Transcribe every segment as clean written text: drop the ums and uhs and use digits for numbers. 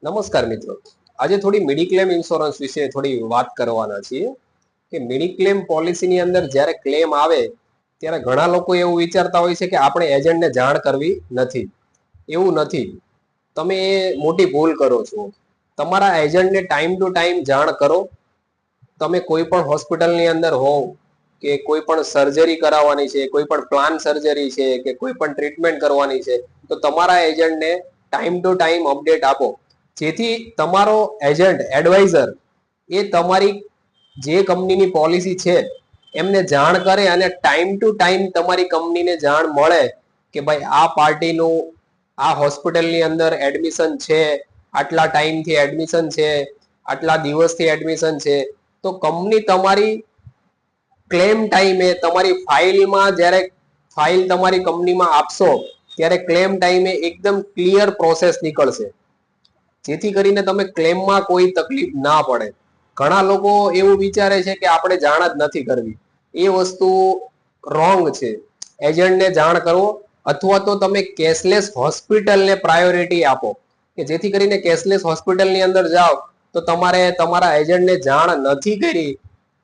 નમસ્કાર મિત્રો, આજે થોડી મેડિક્લેમ ઇન્સ્યોરન્સ વિશે થોડી વાત કરવાના છીએ કે મેડિક્લેમ પોલિસીની અંદર જ્યારે ક્લેમ આવે ત્યારે ઘણા લોકો એવું વિચારતા હોય છે કે આપણે એજન્ટને જાણ કરવી નથી. એવું નથી. તમે એ મોટી ભૂલ કરો છો. તમારા એજન્ટને ટાઈમ ટુ ટાઈમ જાણ કરો. તમે કોઈ પણ હોસ્પિટલની અંદર હોવ કે કોઈ પણ સર્જરી કરાવવાની છે, કોઈ પણ પ્લાન સર્જરી છે કે કોઈ પણ ટ્રીટમેન્ટ કરવાની છે, તો તમારા એજન્ટને ટાઈમ ટુ ટાઈમ અપડેટ આપો, જેથી તમારો એજન્ટ એડવાઇઝર એ તમારી જે કંપનીની પોલિસી છે એમને જાણ કરે અને ટાઈમ ટુ ટાઈમ તમારી કંપનીને જાણ મળે કે ભાઈ આ પાર્ટીનું આ હોસ્પિટલની અંદર એડમિશન છે, આટલા ટાઈમથી એડમિશન છે, આટલા દિવસથી એડમિશન છે. તો કંપની તમારી ક્લેમ ટાઈમે તમારી ફાઇલમાં જ્યારે ફાઇલ તમારી કંપનીમાં આપશો ત્યારે ક્લેમ ટાઈમે એકદમ ક્લિયર પ્રોસેસ નીકળશે, જેથી કરીને તમે ક્લેમમાં કોઈ તકલીફ ના પડે. ઘણા લોકો એવું વિચારે છે કે આપણે જાણ જ નથી કરવી. એ વસ્તુ રોંગ છે. એજન્ટને જાણ કરો, અથવા તો તમે કેશલેસ હોસ્પિટલને પ્રાયોરિટી આપો કે જેથી કરીને કેશલેસ હોસ્પિટલની અંદર જાઓ તો તમારે તમારા એજન્ટને જાણ નથી કરી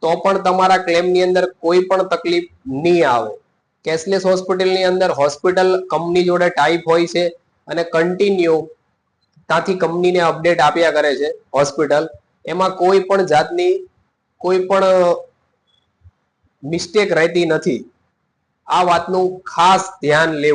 તો પણ તમારા ક્લેમની અંદર કોઈ પણ તકલીફ નહીં આવે. કેશલેસ હોસ્પિટલની અંદર હોસ્પિટલ કંપની જોડે ટાઈપ હોય છે અને કન્ટિન્યુ ત્યાંથી કંપનીને અપડેટ આપ્યા કરે છે હોસ્પિટલ. એમાં કોઈ પણ જાતની કોઈ પણ મિસ્ટેક રહેતી નથી. આ વાતનું ખાસ ધ્યાન લેવું.